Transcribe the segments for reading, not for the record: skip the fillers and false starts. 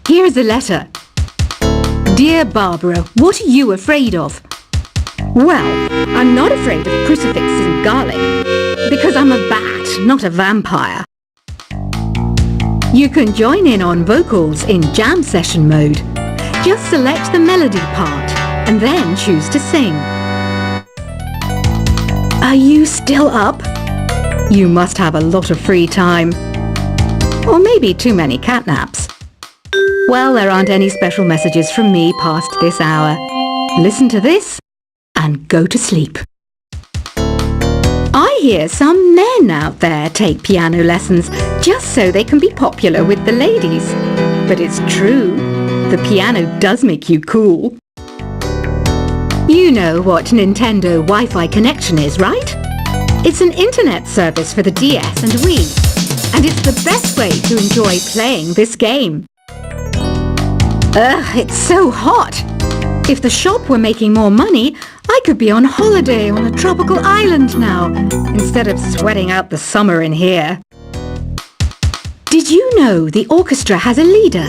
Here's a letter. Dear Barbara, what are you afraid of? Well, I'm not afraid of crucifixes and garlic, because I'm a bat, not a vampire. You can join in on vocals in jam session mode. Just select the melody part and then choose to sing. Are you still up? You must have a lot of free time. Or maybe too many catnaps. Well, there aren't any special messages from me past this hour. Listen to this and go to sleep. I hear some men out there take piano lessons just so they can be popular with the ladies. But it's true, the piano does make you cool. You know what Nintendo Wi-Fi connection is, right? It's an internet service for the DS and Wii, and it's the best way to enjoy playing this game. Ugh, it's so hot! If the shop were making more money, I could be on holiday on a tropical island now, instead of sweating out the summer in here. Did you know the orchestra has a leader?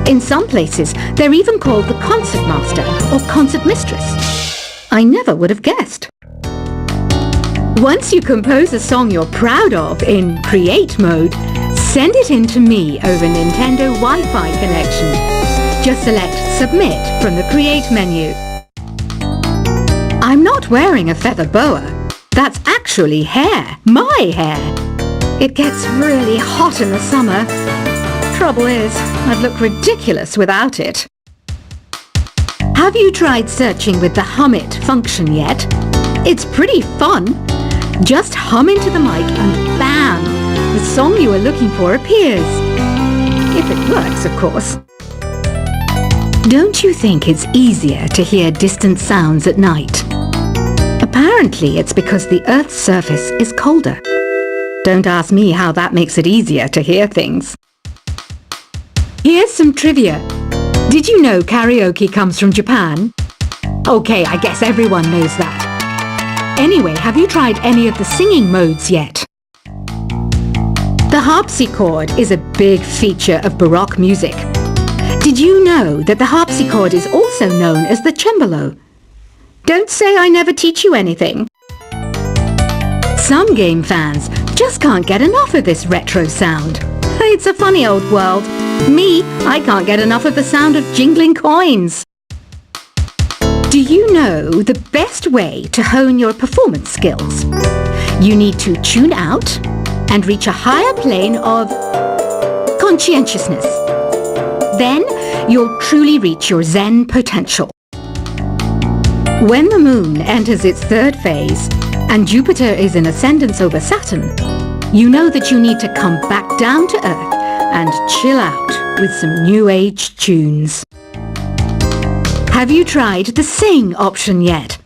In some places, they're even called the concertmaster or concertmistress. I never would have guessed. Once you compose a song you're proud of in Create mode, send it in to me over Nintendo Wi-Fi connection. Just select Submit from the Create menu. I'm not wearing a feather boa. That's actually hair, my hair. It gets really hot in the summer. Trouble is, I'd look ridiculous without it. Have you tried searching with the Hum It function yet? It's pretty fun. Just hum into the mic and bam! The song you are looking for appears. If it works, of course. Don't you think it's easier to hear distant sounds at night? Apparently it's because the Earth's surface is colder. Don't ask me how that makes it easier to hear things. Here's some trivia. Did you know karaoke comes from Japan? Okay, I guess everyone knows that. Anyway, have you tried any of the singing modes yet? The harpsichord is a big feature of Baroque music. Did you know that the harpsichord is also known as the cembalo? Don't say I never teach you anything. Some game fans just can't get enough of this retro sound. It's a funny old world. Me, I can't get enough of the sound of jingling coins. Do you know the best way to hone your performance skills? You need to tune out and reach a higher plane of conscientiousness. Then you'll truly reach your Zen potential. When the moon enters its third phase and Jupiter is in ascendance over Saturn, you know that you need to come back down to Earth and chill out with some new age tunes. Have you tried the Sing option yet?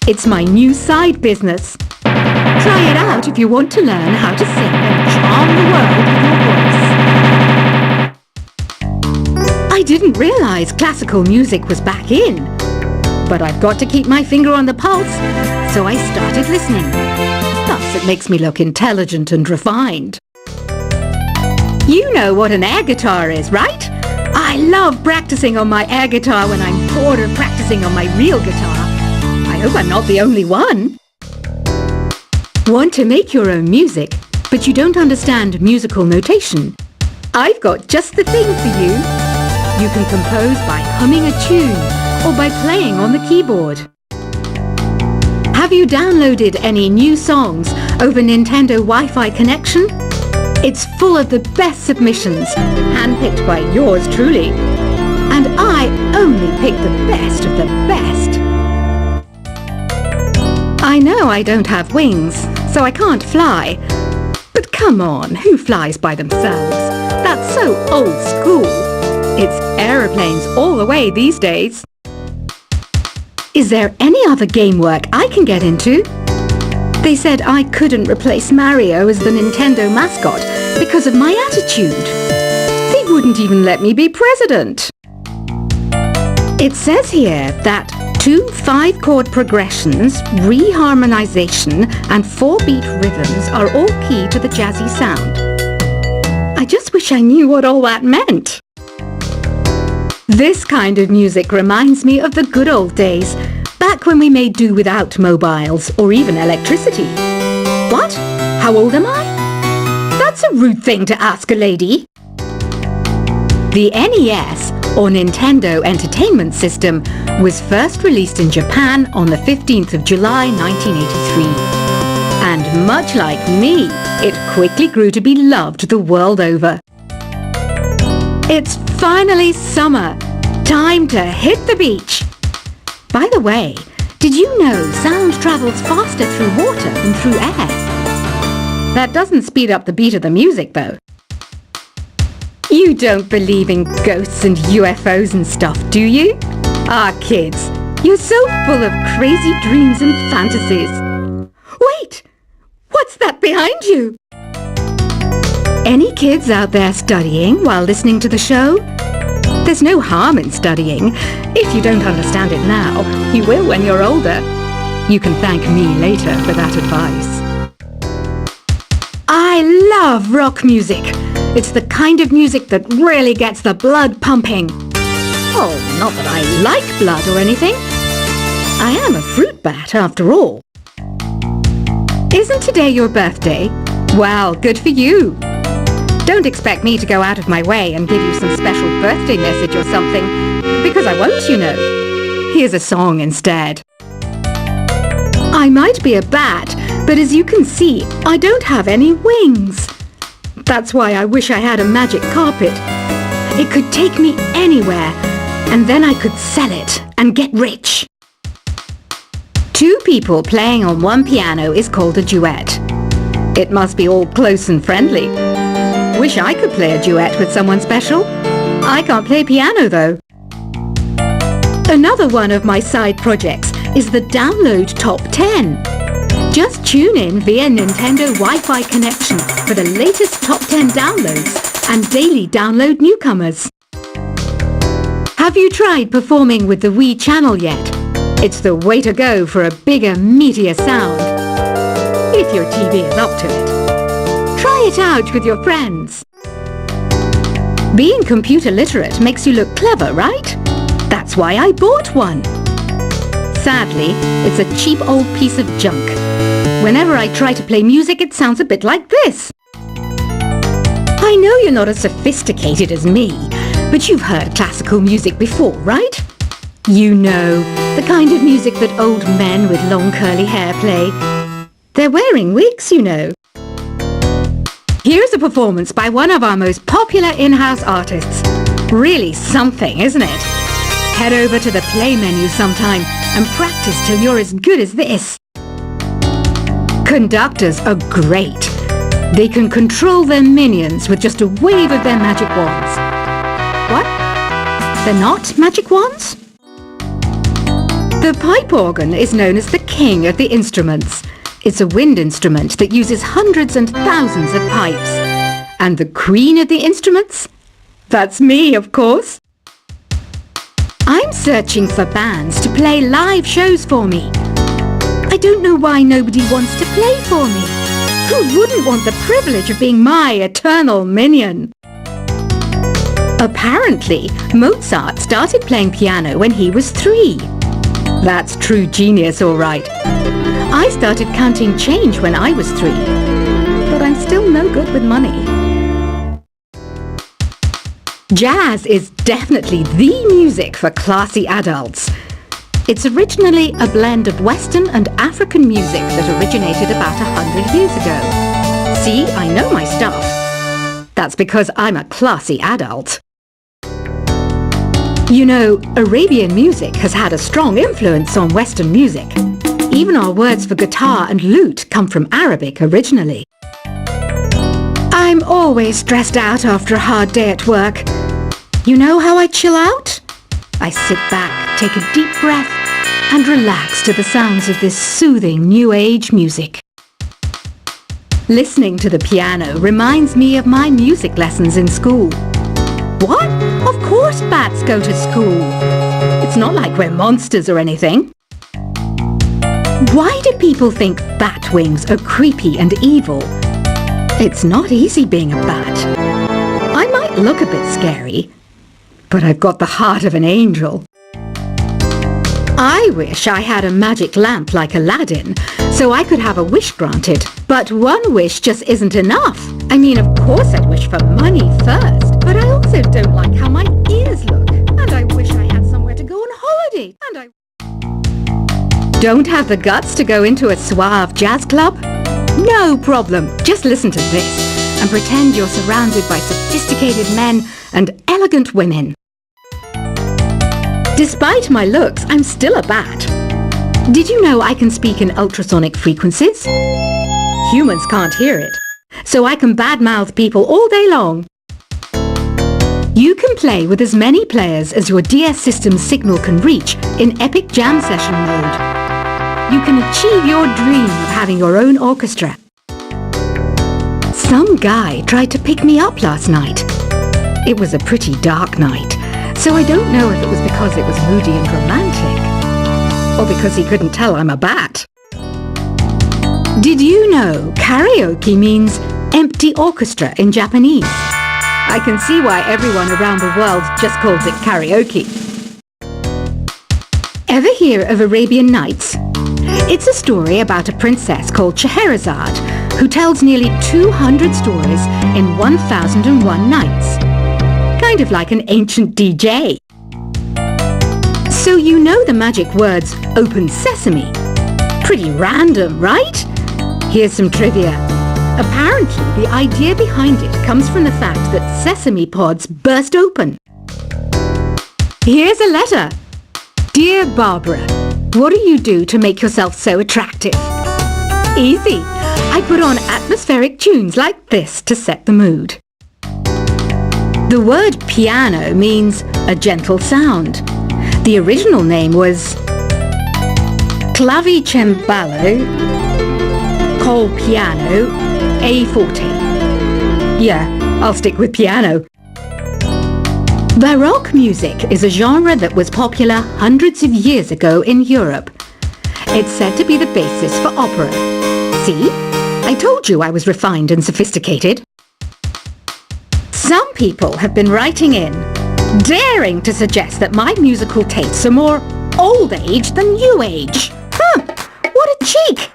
It's my new side business. Try it out if you want to learn how to sing and charm the world with your voice. I didn't realize classical music was back in, but I've got to keep my finger on the pulse, so I started listening. Thus it makes me look intelligent and refined. You know what an air guitar is, right? I love practicing on my air guitar when I'm bored of practicing on my real guitar. I hope I'm not the only one. Want to make your own music, but you don't understand musical notation? I've got just the thing for you. You can compose by humming a tune or by playing on the keyboard. Have you downloaded any new songs over Nintendo Wi-Fi connection? It's full of the best submissions, handpicked by yours truly. And I only pick the best of the best. I know I don't have wings, so I can't fly. But come on, who flies by themselves? That's so old school. It's aeroplanes all the way these days. Is there any other game work I can get into? They said I couldn't replace Mario as the Nintendo mascot because of my attitude. They wouldn't even let me be president. It says here that 2 5-chord progressions, reharmonization, and 4-beat rhythms are all key to the jazzy sound. I just wish I knew what all that meant. This kind of music reminds me of the good old days, back when we made do without mobiles or even electricity. What? How old am I? That's a rude thing to ask a lady. The NES, or Nintendo Entertainment System, was first released in Japan on the 15th of July 1983. And much like me, it quickly grew to be loved the world over. It's finally summer. Time to hit the beach. By the way, did you know sound travels faster through water than through air? That doesn't speed up the beat of the music, though. You don't believe in ghosts and UFOs and stuff, do you? Ah, kids, you're so full of crazy dreams and fantasies. Wait! What's that behind you? Any kids out there studying while listening to the show? There's no harm in studying. If you don't understand it now, you will when you're older. You can thank me later for that advice. I love rock music. It's the kind of music that really gets the blood pumping. Oh, not that I like blood or anything. I am a fruit bat after all. Isn't today your birthday? Well, good for you. Don't expect me to go out of my way and give you some special birthday message or something, because I won't, you know. Here's a song instead. I might be a bat, but as you can see, I don't have any wings. That's why I wish I had a magic carpet. It could take me anywhere, and then I could sell it and get rich. Two people playing on one piano is called a duet. It must be all close and friendly. Wish I could play a duet with someone special. I can't play piano, though. Another one of my side projects is the Download Top 10. Just tune in via Nintendo Wi-Fi connection for the latest top 10 downloads and daily download newcomers. Have you tried performing with the Wii channel yet? It's the way to go for a bigger, meatier sound. If your TV is up to it. Try it out with your friends. Being computer literate makes you look clever, right? That's why I bought one. Sadly, it's a cheap old piece of junk. Whenever I try to play music, it sounds a bit like this. I know you're not as sophisticated as me, but you've heard classical music before, right? You know, the kind of music that old men with long curly hair play. They're wearing wigs, you know. Here's a performance by one of our most popular in-house artists. Really something, isn't it? Head over to the play menu sometime and practice till you're as good as this. Conductors are great. They can control their minions with just a wave of their magic wands. What? They're not magic wands? The pipe organ is known as the king of the instruments. It's a wind instrument that uses hundreds and thousands of pipes. And the queen of the instruments? That's me, of course. I'm searching for bands to play live shows for me. I don't know why nobody wants to play for me. Who wouldn't want the privilege of being my eternal minion? Apparently, Mozart started playing piano when he was 3. That's true genius, all right. I started counting change when I was 3, but I'm still no good with money. Jazz is definitely the music for classy adults. It's originally a blend of Western and African music that originated about 100 years ago. See, I know my stuff. That's because I'm a classy adult. You know, Arabian music has had a strong influence on Western music. Even our words for guitar and lute come from Arabic originally. I'm always stressed out after a hard day at work. You know how I chill out? I sit back, take a deep breath, and relax to the sounds of this soothing new age music. Listening to the piano reminds me of my music lessons in school. What? Of course bats go to school. It's not like we're monsters or anything. Why do people think bat wings are creepy and evil? It's not easy being a bat. I might look a bit scary, but I've got the heart of an angel. I wish I had a magic lamp like Aladdin, so I could have a wish granted. But one wish just isn't enough. I mean, of course I'd wish for money first, but I also don't like how my ears look. And I wish I had somewhere to go on holiday. And I don't have the guts to go into a suave jazz club? No problem. Just listen to this and pretend you're surrounded by sophisticated men and elegant women. Despite my looks, I'm still a bat. Did you know I can speak in ultrasonic frequencies? Humans can't hear it, so I can badmouth people all day long. You can play with as many players as your DS system's signal can reach in Epic Jam Session mode. You can achieve your dream of having your own orchestra. Some guy tried to pick me up last night. It was a pretty dark night, so I don't know if it was because it was moody and romantic, or because he couldn't tell I'm a bat. Did you know karaoke means empty orchestra in Japanese? I can see why everyone around the world just calls it karaoke. Ever hear of Arabian Nights? It's a story about a princess called Scheherazade who tells nearly 200 stories in 1001 nights. Kind of like an ancient DJ. So you know the magic words "Open Sesame"? Pretty random, right? Here's some trivia. Apparently, the idea behind it comes from the fact that sesame pods burst open. Here's a letter. Dear Barbara, what do you do to make yourself so attractive? Easy. I put on atmospheric tunes like this to set the mood. The word piano means a gentle sound. The original name was clavicembalo col piano a forte. Yeah, I'll stick with piano. Baroque music is a genre that was popular hundreds of years ago in Europe. It's said to be the basis for opera. See? I told you I was refined and sophisticated. Some people have been writing in, daring to suggest that my musical tastes are more old age than new age. What a cheek!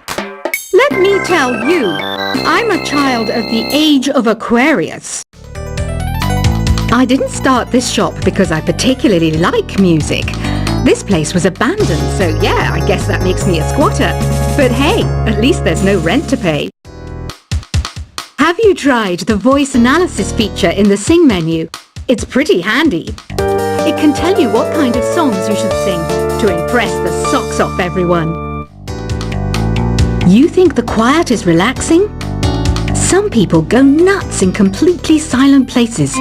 Let me tell you, I'm a child of the age of Aquarius. I didn't start this shop because I particularly like music. This place was abandoned, so yeah, I guess that makes me a squatter. But hey, at least there's no rent to pay. Have you tried the voice analysis feature in the Sing menu? It's pretty handy. It can tell you what kind of songs you should sing to impress the socks off everyone. You think the quiet is relaxing? Some people go nuts in completely silent places.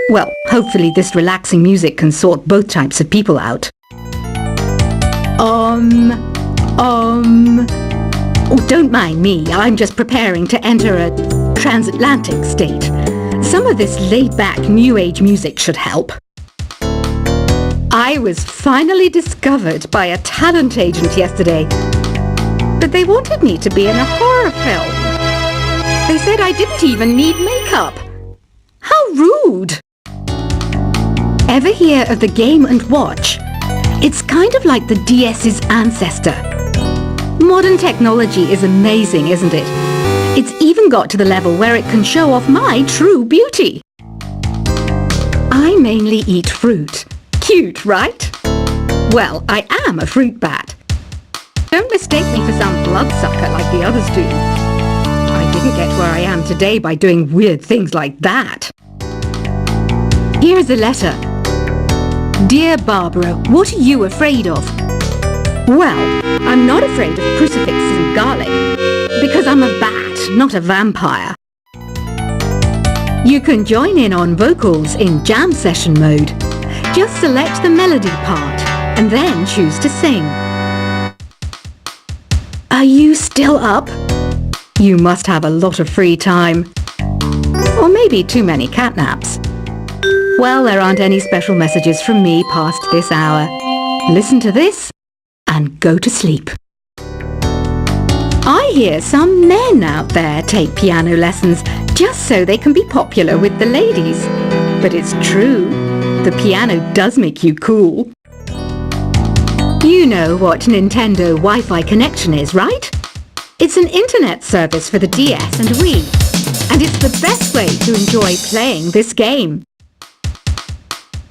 Well, hopefully this relaxing music can sort both types of people out. Oh, don't mind me, I'm just preparing to enter a transatlantic state. Some of this laid-back New Age music should help. I was finally discovered by a talent agent yesterday, but they wanted me to be in a horror film. They said I didn't even need makeup. How rude! Ever hear of the Game & Watch? It's kind of like the DS's ancestor. Modern technology is amazing, isn't it? It's even got to the level where it can show off my true beauty. I mainly eat fruit. Cute, right? Well, I am a fruit bat. Don't mistake me for some bloodsucker like the others do. I didn't get where I am today by doing weird things like that. Here's a letter. Dear Barbara, what are you afraid of? Well, I'm not afraid of crucifixes and garlic, because I'm a bat, not a vampire. You can join in on vocals in jam session mode. Just select the melody part, and then choose to sing. Are you still up? You must have a lot of free time. Or maybe too many catnaps. Well, there aren't any special messages from me past this hour. Listen to this and go to sleep. I hear some men out there take piano lessons just so they can be popular with the ladies. But it's true. The piano does make you cool. You know what Nintendo Wi-Fi connection is, right? It's an internet service for the DS and Wii, and it's the best way to enjoy playing this game.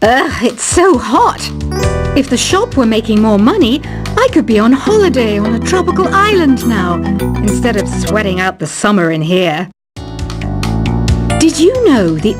Ugh, it's so hot! If the shop were making more money, I could be on holiday on a tropical island now, instead of sweating out the summer in here. Did you know the